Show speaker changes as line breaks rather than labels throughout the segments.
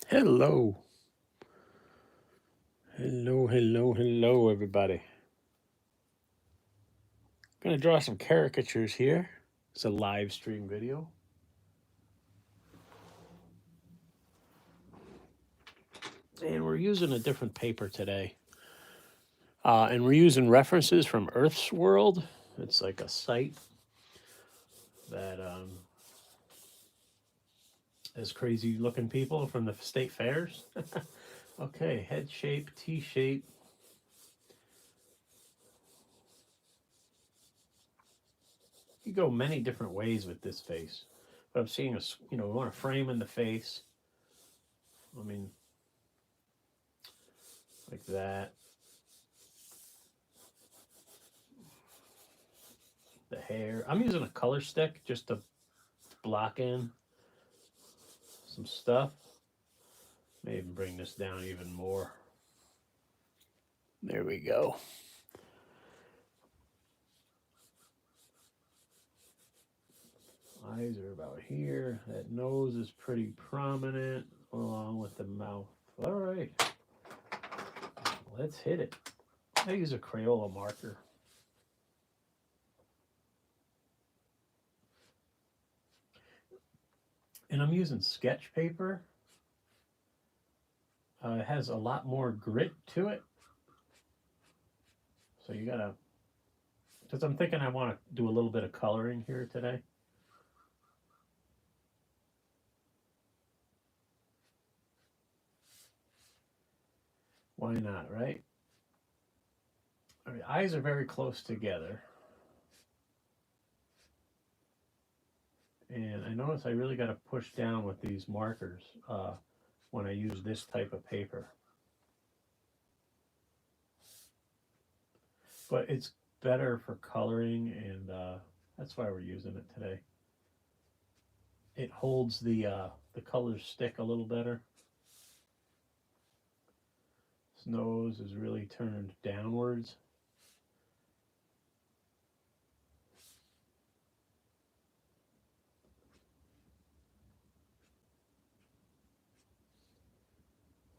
Hello. Hello, everybody. Gonna draw some caricatures here. It's a live stream video. And we're using a different paper today. And we're using references from Earth's World. It's like a site that has crazy looking people from the state fairs. Okay, head shape, T shape. You go many different ways with this face. But I'm seeing we want to frame in the face. I mean, like that. The hair. I'm using a color stick just to block in some stuff. Maybe bring this down even more. There we go. Eyes are about here. That nose is pretty prominent along with the mouth. All right. Let's hit it. I use a Crayola marker. And I'm using sketch paper. It has a lot more grit to it. So you gotta, because I'm thinking I want to do a little bit of coloring here today. Why not, right? I mean, eyes are very close together. And I notice I really got to push down with these markers when I use this type of paper. But it's better for coloring, and that's why we're using it today. It holds the colors stick a little better. His nose is really turned downwards.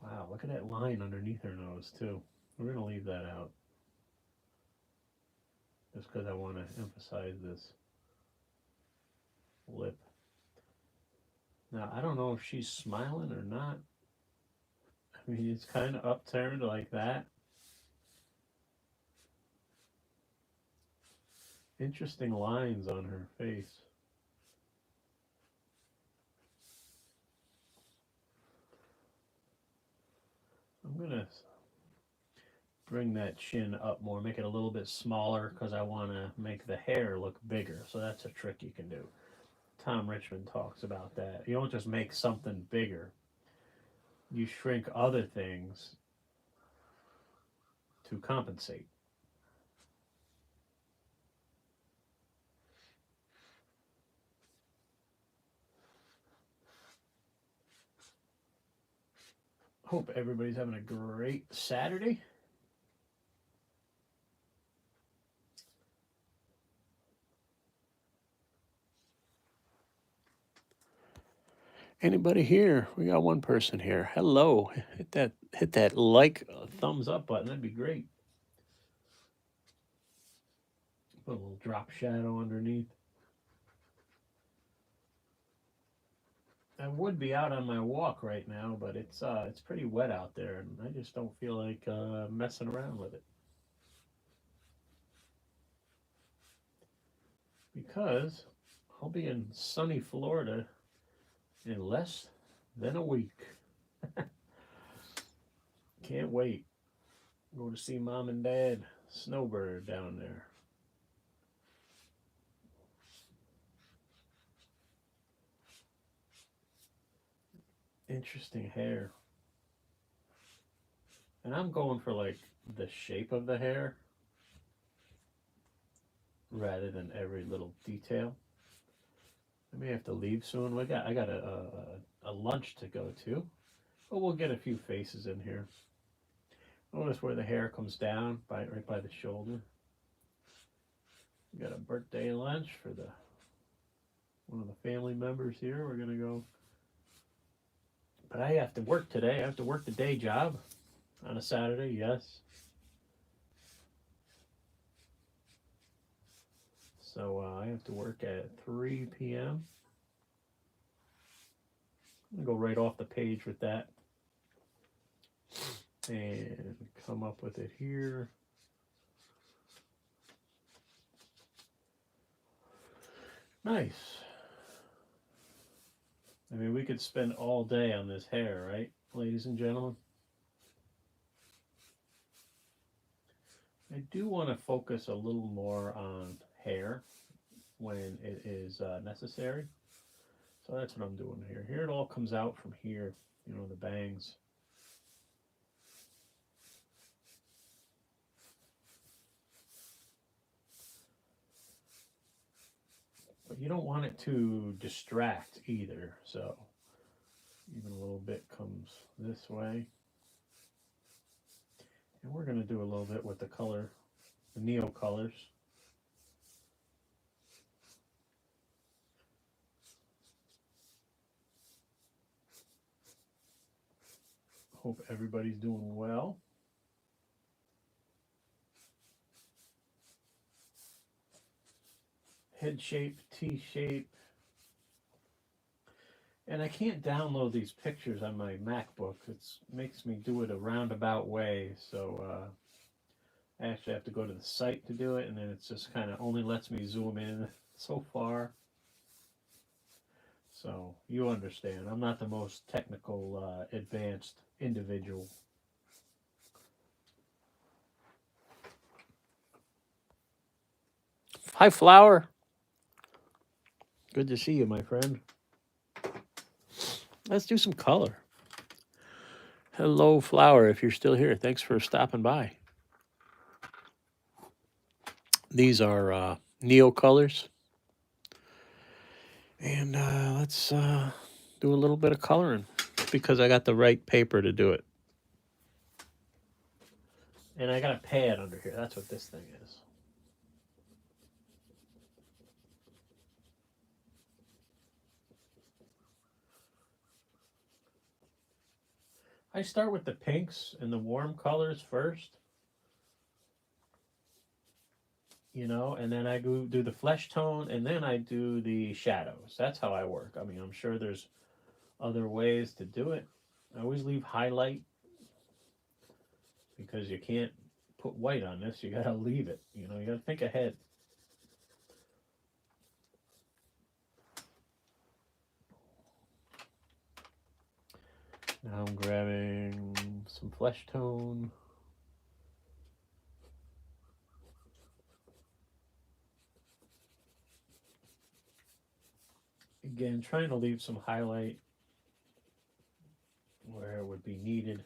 Wow, look at that line underneath her nose too. We're gonna leave that out just because I want to emphasize this lip. Now I don't know if she's smiling or not. I mean, it's kind of upturned like that. Interesting lines on her face. I'm gonna bring that chin up more, make it a little bit smaller because I want to make the hair look bigger. So that's a trick you can do. Tom Richmond talks about that. You don't just make something bigger, you shrink other things to compensate. Hope everybody's having a great Saturday. Anybody here? We got one person here. Hello. Hit that like thumbs up button. That'd be great. Put a little drop shadow underneath. I would be out on my walk right now, but it's pretty wet out there, and I just don't feel like messing around with it because I'll be in sunny Florida in less than a week. Can't wait. Go to see mom and dad snowbird down there. Interesting hair, and I'm going for like the shape of the hair rather than every little detail. I may have to leave soon. I got a lunch to go to, but we'll get a few faces in here. Notice where the hair comes down right by the shoulder. We got a birthday lunch for the one of the family members here. We're gonna go But I have to work today. I have to work the day job on a Saturday, yes. So I have to work at 3 p.m. I'm going to go right off the page with that and come up with it here. Nice. I mean, we could spend all day on this hair, right, ladies and gentlemen? I do want to focus a little more on hair when it is necessary. So that's what I'm doing here. Here it all comes out from here, you know, the bangs. But you don't want it to distract either. So even a little bit comes this way. And we're going to do a little bit with the color, the neo colors. Hope everybody's doing well. Head shape, T shape. And I can't download these pictures on my MacBook. It makes me do it a roundabout way. So I actually have to go to the site to do it. And then it's just kind of only lets me zoom in so far. So you understand. I'm not the most technical, advanced individual. Hi, Flower. Good to see you, my friend. Let's do some color. Hello, Flower, if you're still here. Thanks for stopping by. These are Neo colors. And let's do a little bit of coloring because I got the right paper to do it. And I got a pad under here. That's what this thing is. I start with the pinks and the warm colors first. You know, and then I go do the flesh tone, and then I do the shadows. That's how I work. I mean, I'm sure there's other ways to do it. I always leave highlight because you can't put white on this. You gotta leave it. You know, you gotta think ahead. Now I'm grabbing some flesh tone. Again, trying to leave some highlight where it would be needed.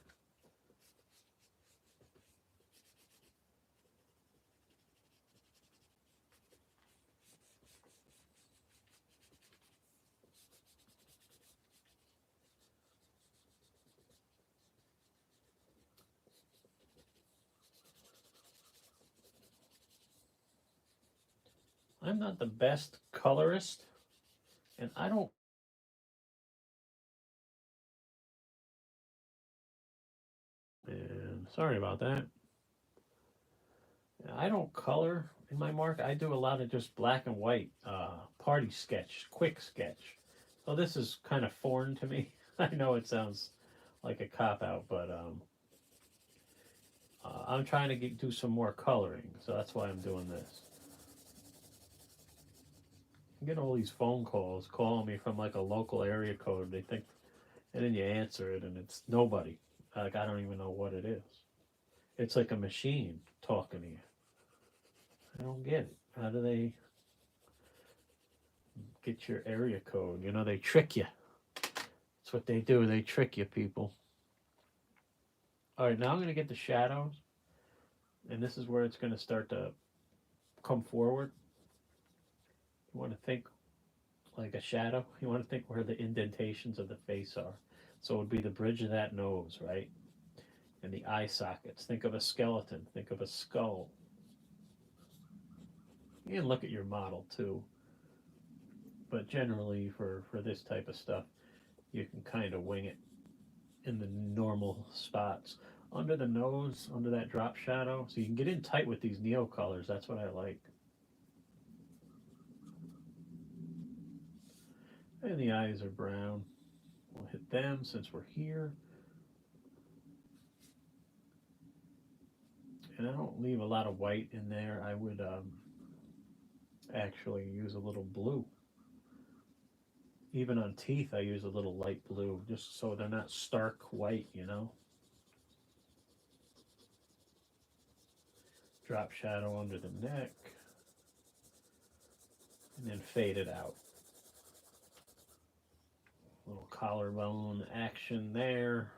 I'm not the best colorist, and I don't. And sorry about that. I don't color in my mark. I do a lot of just black and white party sketch, quick sketch. So this is kind of foreign to me. I know it sounds like a cop out, but I'm trying to do some more coloring, so that's why I'm doing this. I get all these phone calls calling me from like a local area code. They think, and then you answer it, and it's nobody. Like I don't even know what it is. It's like a machine talking to you. I don't get it. How do they get your area code? You know, they trick you. That's what they do. They trick you, people. All right, now I'm going to get the shadows, and this is where it's going to start to come forward. You want to think like a shadow. You want to think where the indentations of the face are. So it would be the bridge of that nose, right? And the eye sockets. Think of a skeleton. Think of a skull. You can look at your model too. But generally, for this type of stuff, you can kind of wing it. in the normal spots. Under the nose, under that drop shadow, so you can get in tight with these neo colors. That's what I like. And the eyes are brown. We'll hit them since we're here. And I don't leave a lot of white in there. I would actually use a little blue. Even on teeth, I use a little light blue just so they're not stark white, you know. Drop shadow under the neck and then fade it out. Little collarbone action there.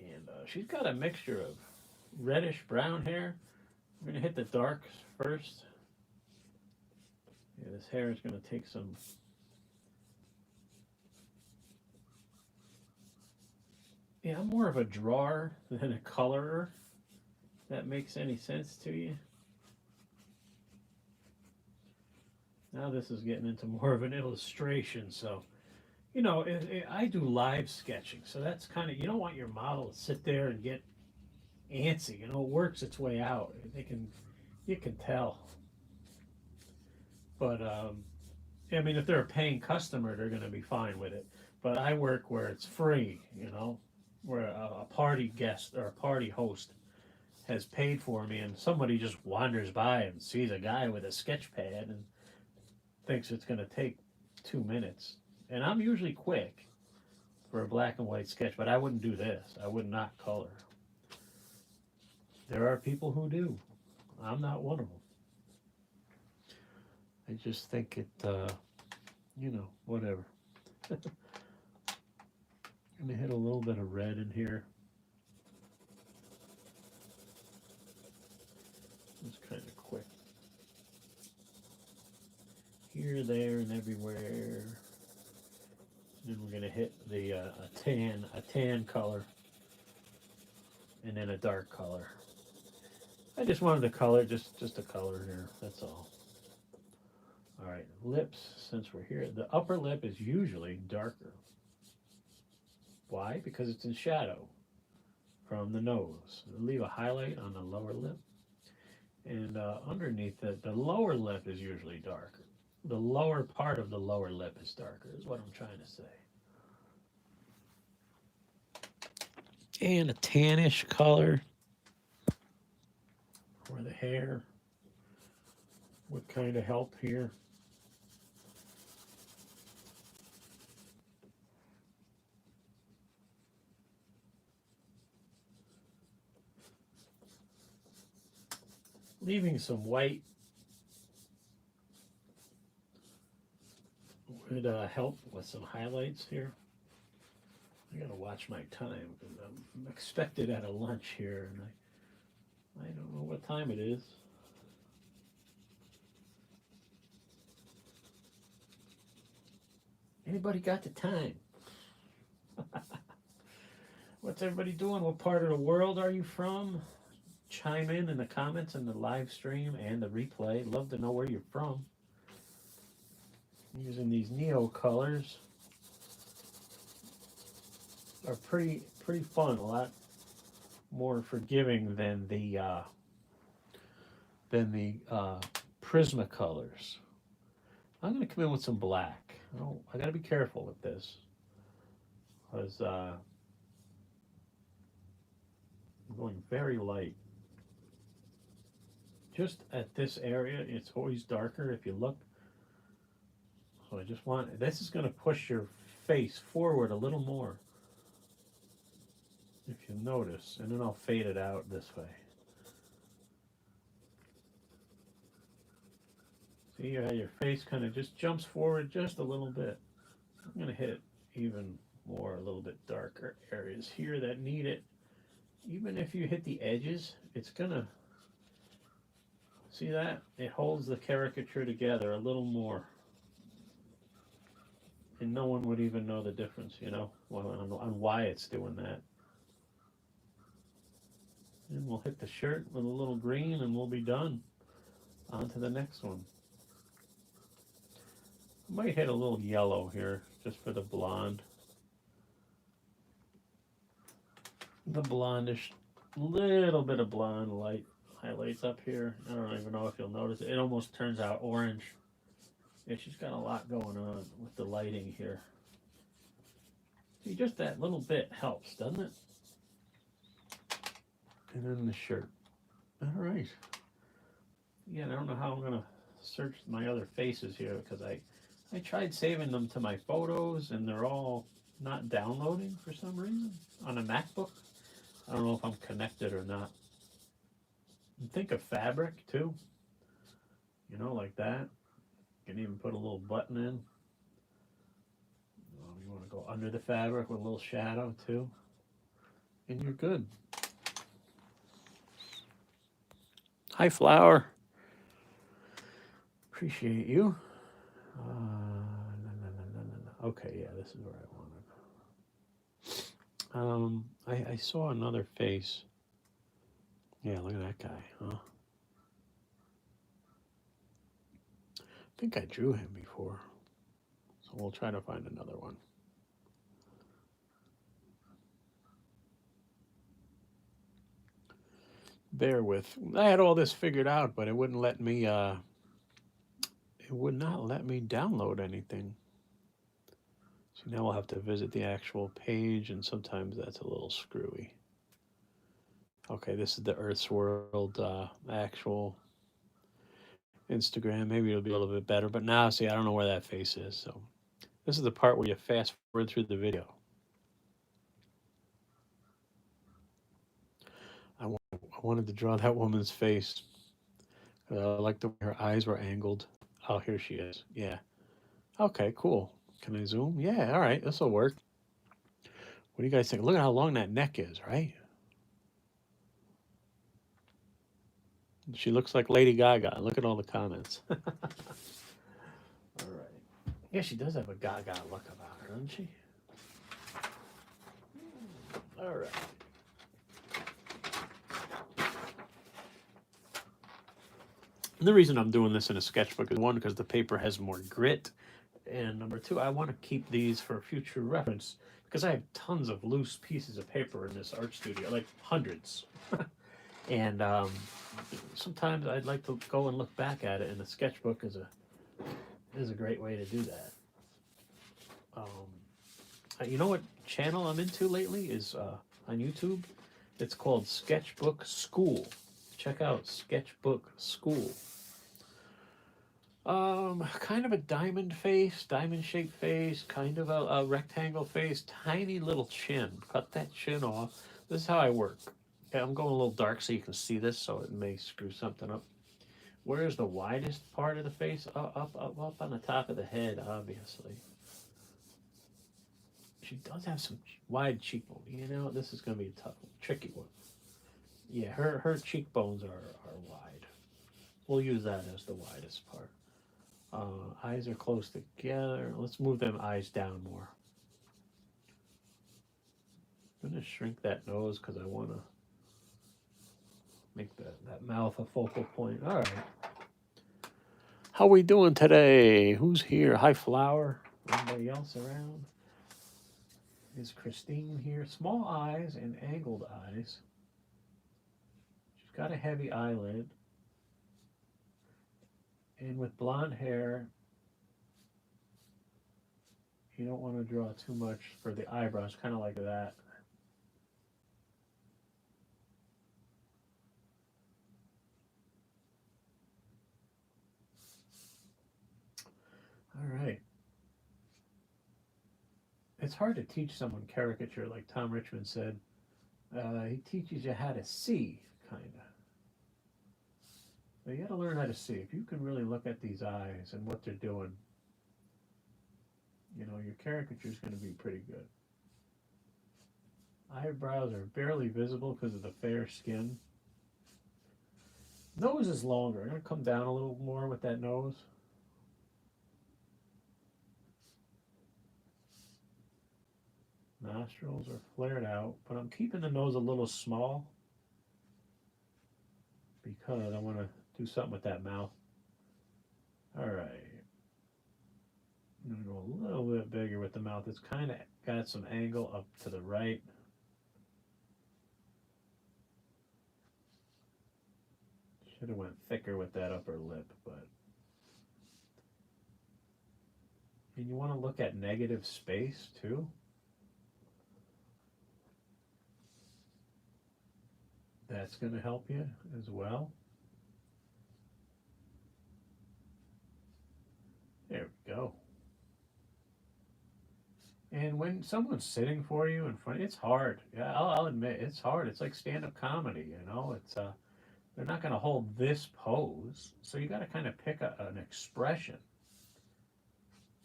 And she's got a mixture of reddish brown hair. I'm going to hit the darks first. Yeah, this hair is going to take some. Yeah, I'm more of a drawer than a colorer. If that makes any sense to you. Now this is getting into more of an illustration, so you know, I do live sketching, so that's kind of, you don't want your model to sit there and get antsy. You know, it works its way out. You can tell. But I mean, if they're a paying customer, they're going to be fine with it. But I work where it's free, you know, where a party guest or a party host has paid for me, and somebody just wanders by and sees a guy with a sketch pad and thinks it's going to take 2 minutes. And I'm usually quick for a black and white sketch, but I wouldn't do this. I would not color. There are people who do. I'm not one of them. I just think it, you know, whatever. I'm going to hit a little bit of red in here. It's kind of quick. Here, there, and everywhere. Then we're going to hit the a tan color, and then a dark color. I just wanted to color, just a color here. That's all. All right, lips. Since we're here, the upper lip is usually darker. Why? Because it's in shadow from the nose. Leave a highlight on the lower lip, and underneath it, the lower lip is usually darker. The lower part of the lower lip is darker, is what I'm trying to say. And a tannish color for the hair would kind of help here. Leaving some white would help with some highlights here. I gotta watch my time because I'm expected at a lunch here, and I don't know what time it is. Anybody got the time? What's everybody doing? What part of the world are you from? Chime in the comments and the live stream and the replay. Love to know where you're from. Using these neo colors are pretty fun. A lot more forgiving than the Prismacolors. I'm going to come in with some black. Oh, I got to be careful with this because I'm going very light. Just at this area, it's always darker if you look. So I just want, this is going to push your face forward a little more, if you notice, and then I'll fade it out this way. See how your face kind of just jumps forward just a little bit. I'm going to hit it even more, a little bit darker areas here that need it. Even if you hit the edges, it's going to, see that? It holds the caricature together a little more. And no one would even know the difference, you know, on why it's doing that. And we'll hit the shirt with a little green and we'll be done. On to the next one. Might hit a little yellow here, just for the blonde. The blondish, little bit of blonde light highlights up here. I don't even know if you'll notice it. It almost turns out orange. Yeah, she's got a lot going on with the lighting here. See, just that little bit helps, doesn't it? And then the shirt. All right. Yeah, I don't know how I'm gonna search my other faces here because I tried saving them to my photos and they're all not downloading for some reason on a MacBook. I don't know if I'm connected or not. And think of fabric too. You know, like that. You can even put a little button in. You want to go under the fabric with a little shadow too. And you're good. Hi, Flower. Appreciate you. Okay, yeah, this is where I wanted. I saw another face. Yeah, look at that guy, huh? I think I drew him before. So we'll try to find another one. Bear with. I had all this figured out, but it wouldn't let me it would not let me download anything. So now we'll have to visit the actual page, and sometimes that's a little screwy. Okay, this is the Earth's World actual Instagram. Maybe it'll be a little bit better, but now, see, I don't know where that face is. So this is the part where you fast forward through the video. I wanted to draw that woman's face. I like the way her eyes were angled. Oh, here she is. Yeah. Okay, cool. Can I zoom? Yeah, all right, this will work. What do you guys think? Look at how long that neck is, right? She looks like Lady Gaga. Look at all the comments. All right. Yeah, she does have a Gaga look about her, doesn't she? All right. And the reason I'm doing this in a sketchbook is one, because the paper has more grit. And number two, I want to keep these for future reference because I have tons of loose pieces of paper in this art studio, like hundreds. And sometimes I'd like to go and look back at it, and a sketchbook is a great way to do that. You know what channel I'm into lately is on YouTube? It's called Sketchbook School. Check out Sketchbook School. Kind of a diamond face, diamond-shaped face, kind of a rectangle face, tiny little chin. Cut that chin off. This is how I work. Okay, I'm going a little dark so you can see this, so it may screw something up. Where is the widest part of the face? Up on the top of the head, obviously. She does have some wide cheekbone. You know, this is going to be a tough one, tricky one. Yeah, her cheekbones are wide. We'll use that as the widest part. Eyes are close together. Let's move them eyes down more. I'm going to shrink that nose because I want to make that mouth a focal point. All right. How we doing today? Who's here? Hi, Flower. Anybody else around? Is Christine here? Small eyes and angled eyes. She's got a heavy eyelid. And with blonde hair, you don't want to draw too much for the eyebrows, kind of like that. All right. It's hard to teach someone caricature, like Tom Richmond said. He teaches you how to see, kind of. So you got to learn how to see. If you can really look at these eyes and what they're doing, you know, your caricature is going to be pretty good. Eyebrows are barely visible because of the fair skin. Nose is longer. I'm going to come down a little more with that nose. Nostrils are flared out, but I'm keeping the nose a little small because I want to do something with that mouth. All right. I'm going to go a little bit bigger with the mouth. It's kind of got some angle up to the right. Should have went thicker with that upper lip, but and you want to look at negative space too. That's going to help you as well. There we go. And when someone's sitting for you in front, it's hard. Yeah, I'll admit it's hard. It's like stand-up comedy, you know. It's they're not going to hold this pose, so you got to kind of pick an expression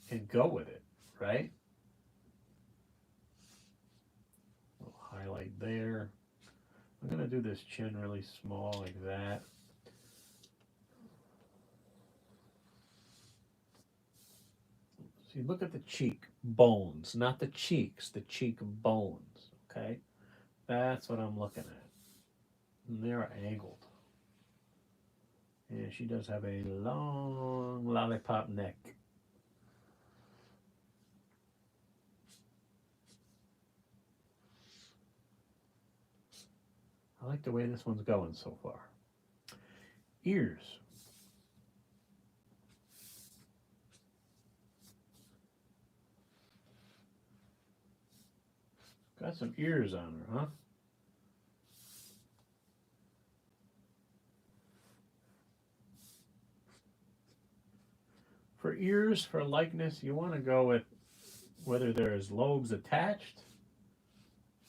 and go with it, right? A little highlight there. I'm going to do this chin really small like that. See, look at the cheek bones, not the cheeks, the cheek bones, okay? That's what I'm looking at. And they're angled. And she does have a long lollipop neck. I like the way this one's going so far. Ears. Got some ears on her, huh? For ears, for likeness, you want to go with whether there's lobes attached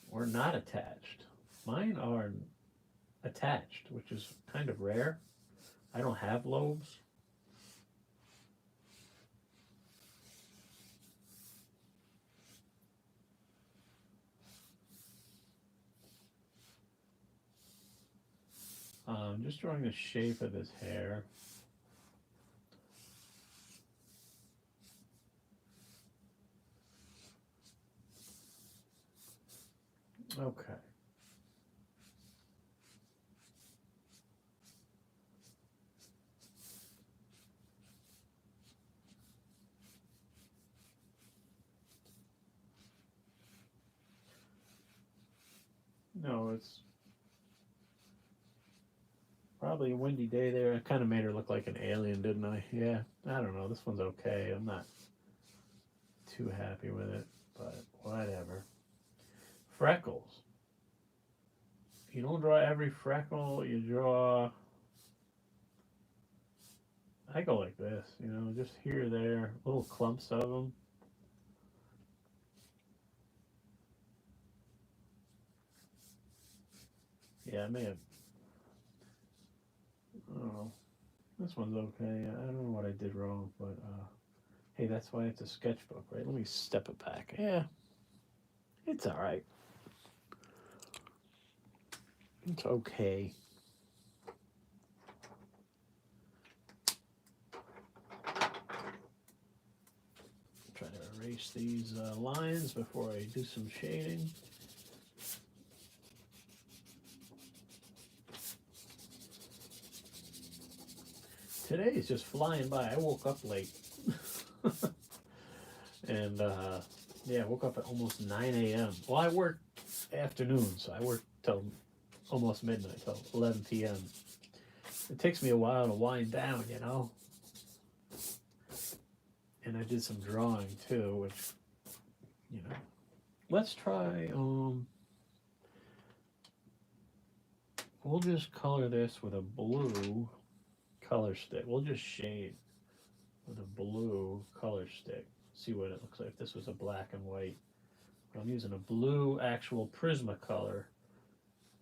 or not attached. Mine are attached, which is kind of rare. I don't have lobes. Just drawing the shape of his hair. Okay. No, it's probably a windy day there. I kind of made her look like an alien, didn't I? Yeah, I don't know. This one's okay. I'm not too happy with it, but whatever. Freckles. You don't draw every freckle, you draw. I go like this, you know, just here or there, little clumps of them. Yeah, I may have. I don't know. This one's okay. I don't know what I did wrong, but hey, that's why it's a sketchbook, right? Let me step it back. Yeah, it's all right. It's okay. Try to erase these lines before I do some shading. Today is just flying by. I woke up late. And yeah, I woke up at almost 9 a.m. Well, I work afternoons, so I work till almost midnight, till 11 p.m. It takes me a while to wind down, you know. And I did some drawing too, which, you know. Let's try, we'll just color this with a blue color stick. We'll just shade with a blue color stick. See what it looks like if this was a black and white. I'm using a blue actual Prismacolor,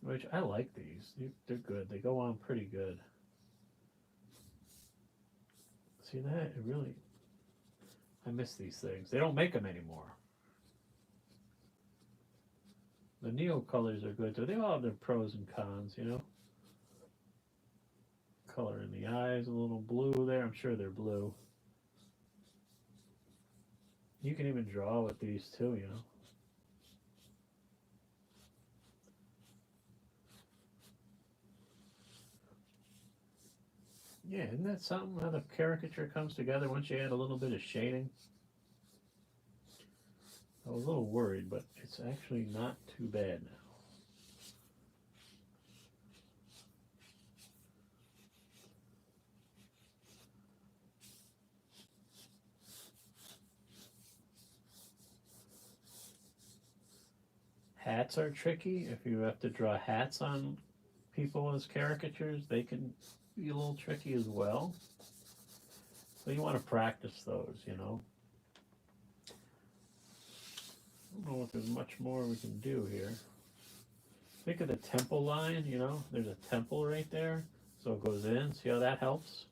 which I like these. They're good. They go on pretty good. See that? It really, I miss these things. They don't make them anymore. The Neo colors are good too. They all have their pros and cons, you know. Color in the eyes, a little blue there. I'm sure they're blue. You can even draw with these too, you know. Yeah, isn't that something how the caricature comes together once you add a little bit of shading? I was a little worried, but it's actually not too bad now. Hats are tricky. If you have to draw hats on people as caricatures, they can be a little tricky as well. So you want to practice those, you know. I don't know if there's much more we can do here. Think of the temple line, you know, there's a temple right there. So it goes in. See how that helps?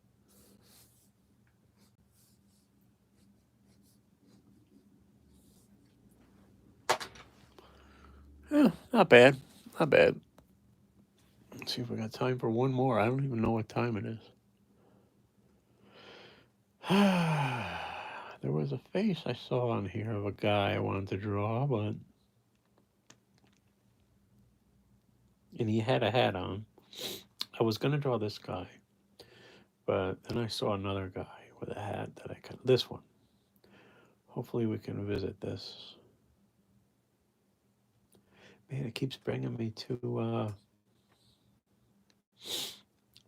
Yeah, not bad. Not bad. Let's see if we got time for one more. I don't even know what time it is. There was a face I saw on here of a guy I wanted to draw, but. And he had a hat on. I was going to draw this guy, but then I saw another guy with a hat that I can. This one. Hopefully we can visit this. Man, it keeps bringing me to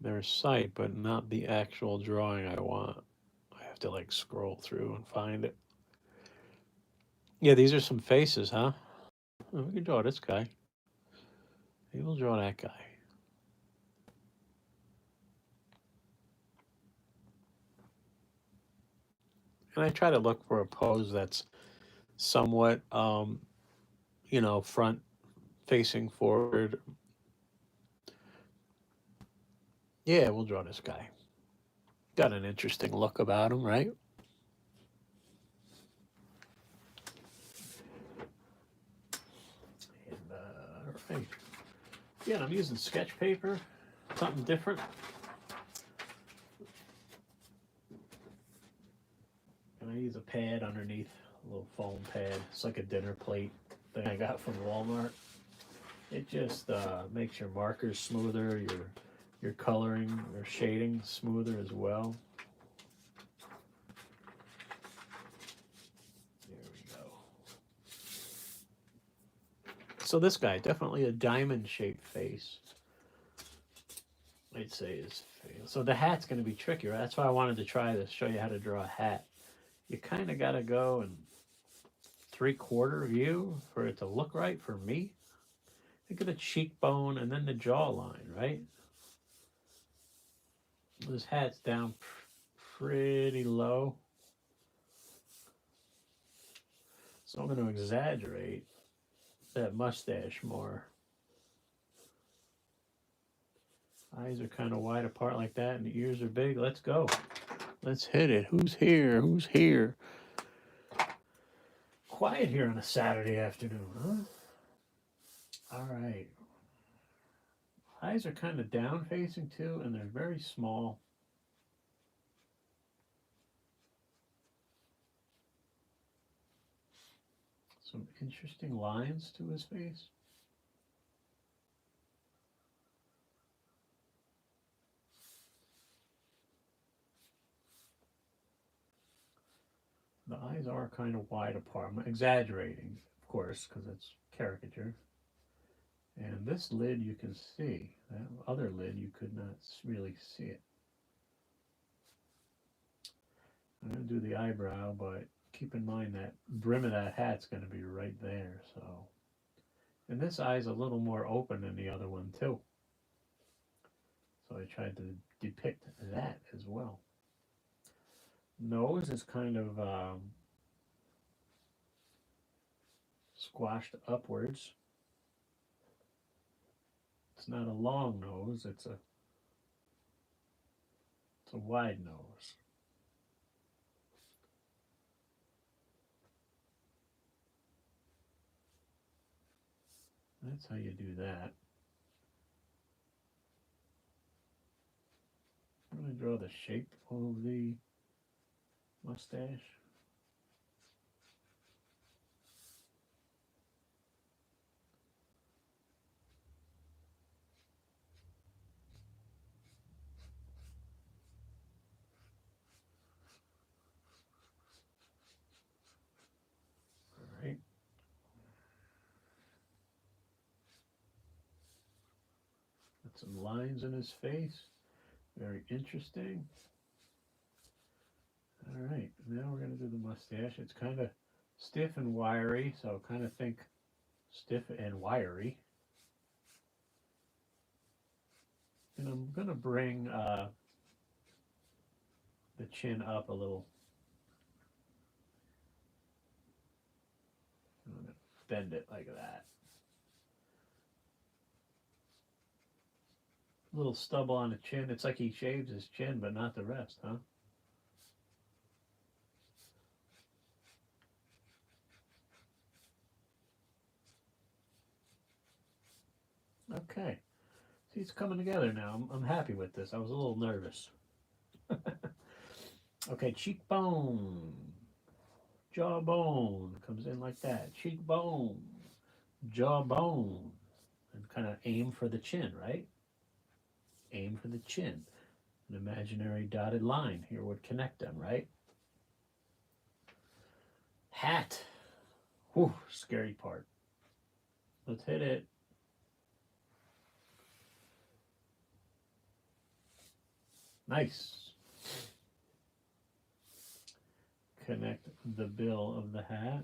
their site, but not the actual drawing I want. I have to like scroll through and find it. Yeah, these are some faces, huh? Oh, we can draw this guy. Maybe we'll draw that guy. And I try to look for a pose that's somewhat, you know, front facing forward. Yeah, we'll draw this guy. Got an interesting look about him, right? And, all right. Yeah, I'm using sketch paper, something different. And I use a pad underneath, a little foam pad. It's like a dinner plate thing I got from Walmart. It just makes your markers smoother, your coloring or shading smoother as well. There we go. So this guy, definitely a diamond-shaped face. I'd say his face. So the hat's going to be tricky, right? That's why I wanted to try this, show you how to draw a hat. You kind of got to go in 3/4 view for it to look right for me. Think of the cheekbone and then the jawline, right? This hat's down pretty low. So I'm going to exaggerate that mustache more. Eyes are kind of wide apart like that, and the ears are big. Let's go. Let's hit it. Who's here? Who's here? Quiet here on a Saturday afternoon, huh? All right. Eyes are kind of down facing too, and they're very small. Some interesting lines to his face. The eyes are kind of wide apart. I'm exaggerating, of course, because it's caricature. And this lid you can see. That other lid you could not really see it. I'm going to do the eyebrow, but keep in mind that brim of that hat's going to be right there. So, and this eye's a little more open than the other one too. So I tried to depict that as well. Nose is kind of squashed upwards. It's not a long nose, it's a wide nose. That's how you do that. I'm going to draw the shape of the mustache. All right. some lines in his face. Very interesting. All right, now we're going to do the mustache. It's kind of stiff and wiry, so kind of think stiff and wiry. And I'm going to bring the chin up a little. I'm going to bend it like that. A little stubble on the chin. It's like he shaves his chin, but not the rest, huh? Okay. See, it's coming together now. I'm happy with this. I was a little nervous. Okay, cheekbone. Jawbone comes in like that. Cheekbone. Jawbone. And kind of aim for the chin, right? Aim for the chin. An imaginary dotted line here would connect them, right? Hat. Whew, scary part. Let's hit it. Nice. Connect the bill of the hat.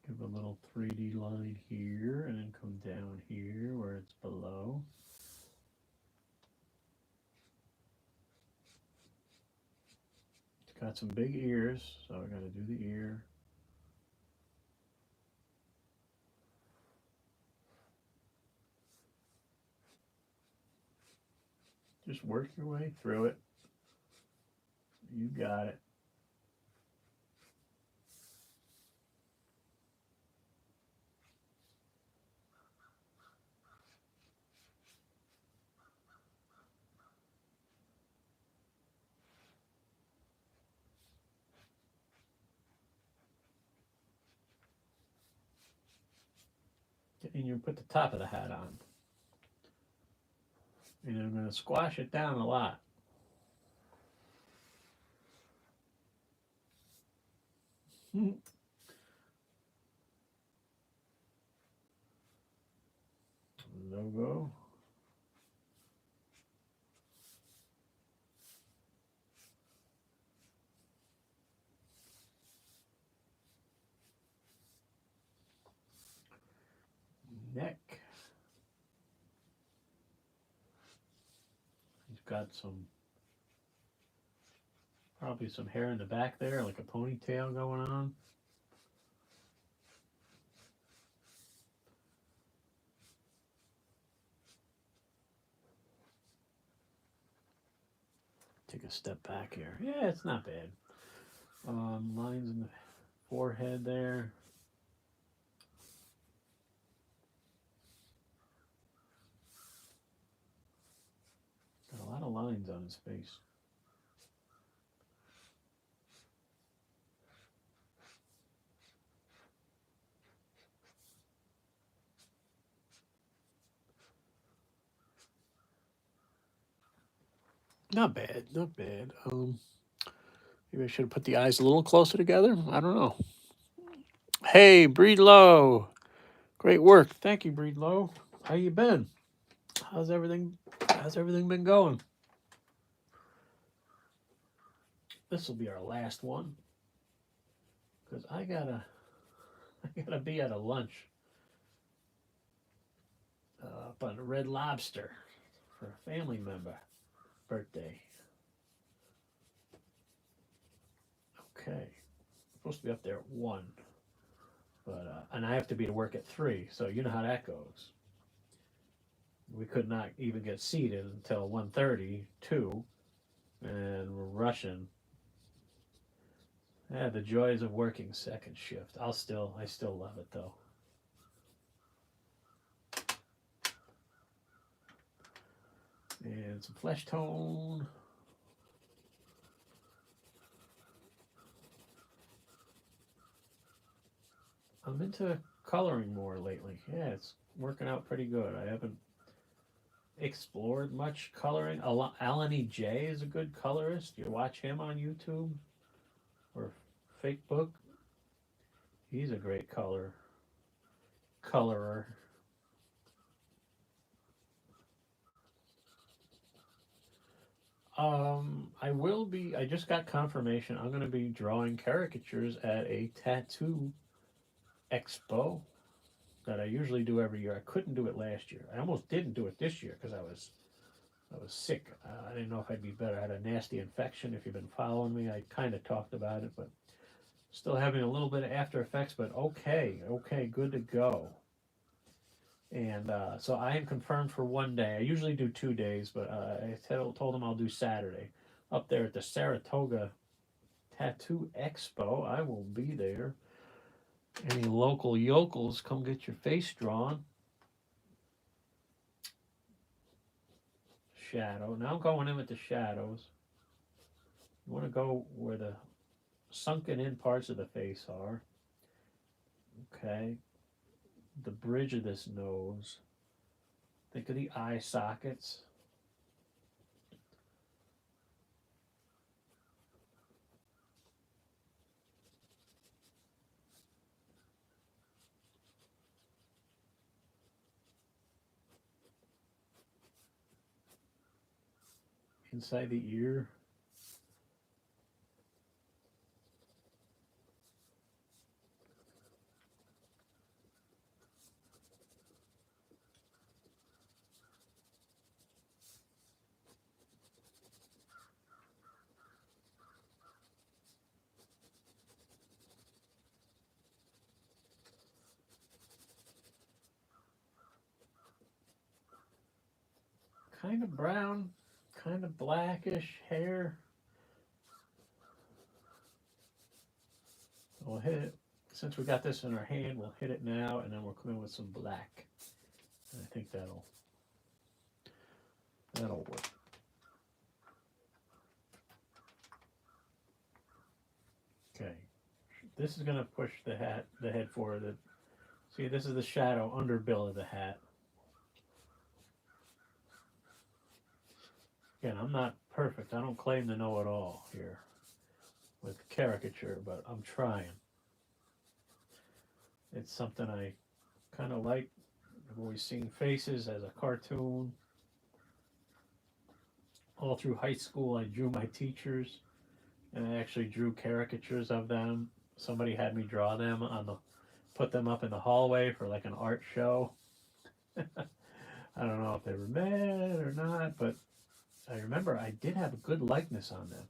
Give a little 3D line here and then come down here where it's below. It's got some big ears, so I gotta do the ear. Just work your way through it. You got it. And you put the top of the hat on. And I'm going to squash it down a lot. Logo. Neck. He's got probably some hair in the back there, like a ponytail going on. Take a step back here. Yeah, it's not bad. Lines in the forehead there. Got a lot of lines on his face. Not bad, not bad. Maybe I should have put the eyes a little closer together. I don't know. Hey, Breed Low. Great work. Thank you, Breed Low. How you been? How's everything been going? This will be our last one. Because I gotta be at a lunch up on a Red Lobster for a family member birthday. Okay. Supposed to be up there at 1. But and I have to be to work at 3, so you know how that goes. We could not even get seated until 1:30, 2, and we're rushing. Yeah, the joys of working second shift. I still love it though. And some flesh tone. I'm into coloring more lately. Yeah, it's working out pretty good. I haven't explored much coloring. Alan E. J is a good colorist. You watch him on YouTube or Fake Book. He's a great colorer. I will be. I just got confirmation. I'm going to be drawing caricatures at a tattoo expo that I usually do every year. I couldn't do it last year. I almost didn't do it this year because I was sick. I didn't know if I'd be better. I had a nasty infection. If you've been following me, I kind of talked about it, but still having a little bit of after effects. But okay, good to go. And so I am confirmed for one day. I usually do 2 days, but told them I'll do Saturday up there at the Saratoga Tattoo Expo. I will be there. Any local yokels, come get your face drawn. Shadow. Now I'm going in with the shadows. You want to go where the sunken in parts of the face are. Okay. The bridge of this nose. Think of the eye sockets. Inside the ear. Kind of brown, kind of blackish hair. We'll hit it. Since we got this in our hand, we'll hit it now, and then we'll come in with some black. And I think that'll work. Okay. This is gonna push the head forward. See, this is the shadow underbill of the hat. Again, I'm not perfect. I don't claim to know it all here with caricature, but I'm trying. It's something I kind of like. I've always seen faces as a cartoon. All through high school, I drew my teachers, and I actually drew caricatures of them. Somebody had me draw them put them up in the hallway for like an art show. I don't know if they were mad or not, but I remember I did have a good likeness on them.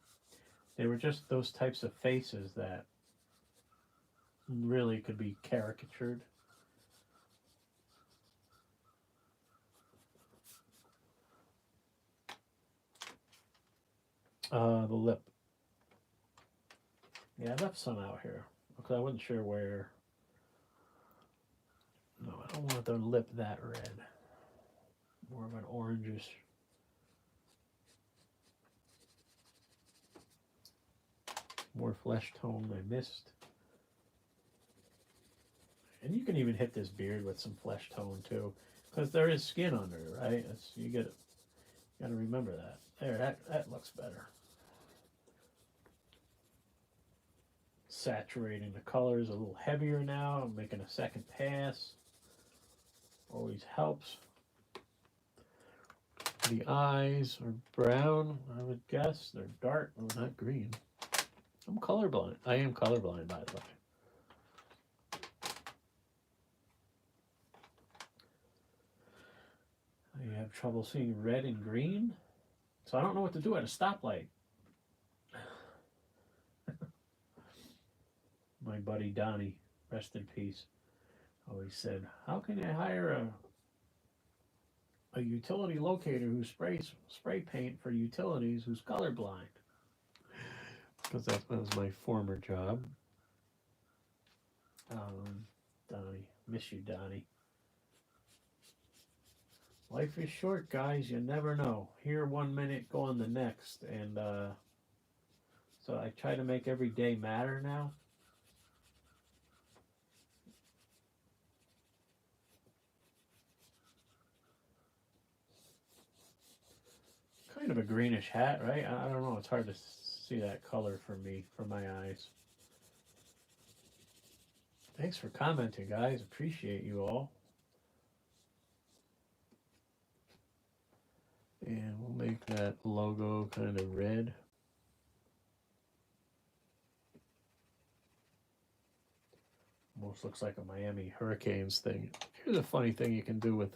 They were just those types of faces that really could be caricatured. The lip. Yeah, I left some out here because I wasn't sure where. No, I don't want the lip that red. More of an orangish. More flesh tone I missed. And you can even hit this beard with some flesh tone too, because there is skin under it, right? You gotta remember that. There, that looks better. Saturating the colors a little heavier now. I'm making a second pass. Always helps. The eyes are brown, I would guess. They're dark, oh, not green. I'm colorblind. I am colorblind, by the way. I have trouble seeing red and green, so I don't know what to do at a stoplight. My buddy Donnie, rest in peace, always said, "How can I hire a utility locator who sprays spray paint for utilities who's colorblind?" Because that was my former job. Donnie, miss you, Donnie. Life is short, guys. You never know. Here 1 minute, gone the next, and so I try to make every day matter now. Kind of a greenish hat, right? I don't know. It's hard to see that color for me, for my eyes. Thanks for commenting, guys. Appreciate you all. And we'll make that logo kind of red. Almost looks like a Miami Hurricanes thing. Here's a funny thing you can do with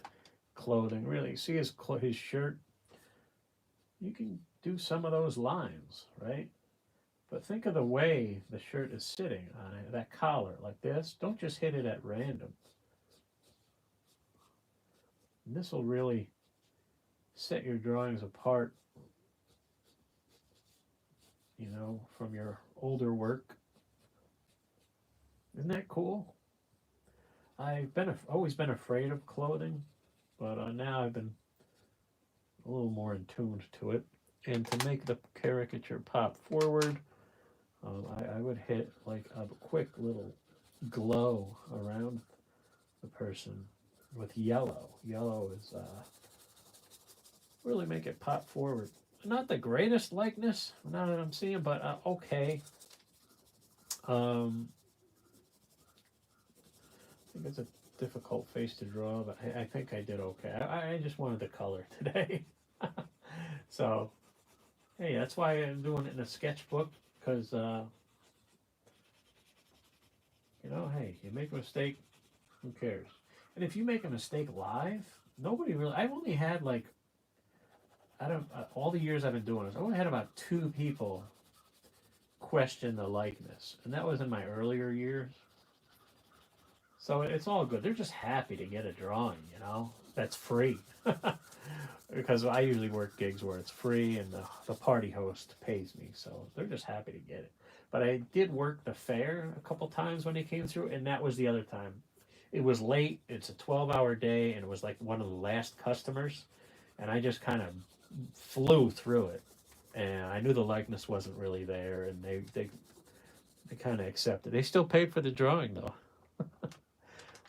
clothing. Really, see his shirt? You can do some of those lines, right? But think of the way the shirt is sitting on it, that collar like this. Don't just hit it at random. And this will really set your drawings apart, you know, from your older work. Isn't that cool? I've always been afraid of clothing, but now I've been a little more in tune to it. And to make the caricature pop forward, I would hit like a quick little glow around the person with yellow. Yellow is really make it pop forward. Not the greatest likeness, now that I'm seeing, but okay. I think it's a difficult face to draw, but I think I did okay. I just wanted the color today. So, hey, that's why I'm doing it in a sketchbook, because, you know, hey, you make a mistake, who cares? And if you make a mistake live, nobody really, I've only had like, I don't, all the years I've been doing this, I only had about 2 people question the likeness. And that was in my earlier years. So it's all good. They're just happy to get a drawing, you know, that's free. Because I usually work gigs where it's free and the party host pays me. So they're just happy to get it. But I did work the fair a couple times when they came through, and that was the other time. It was late. It's a 12-hour day, and it was like one of the last customers. And I just kind of flew through it. And I knew the likeness wasn't really there, and they kind of accepted. They still paid for the drawing, though.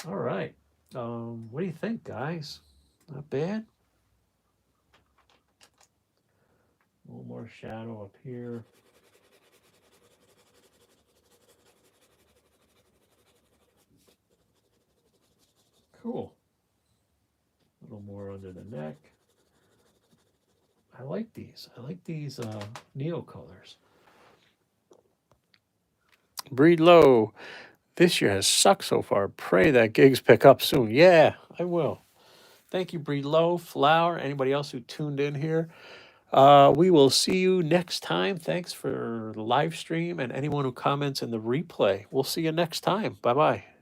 All right. What do you think, guys? Not bad. A little more shadow up here. Cool. A little more under the neck. I like these. I like these neo colors. Breed low. This year has sucked so far. Pray that gigs pick up soon. Yeah, I will. Thank you, Breed Low, Flower, anybody else who tuned in here. We will see you next time. Thanks for the live stream and anyone who comments in the replay. We'll see you next time. Bye bye.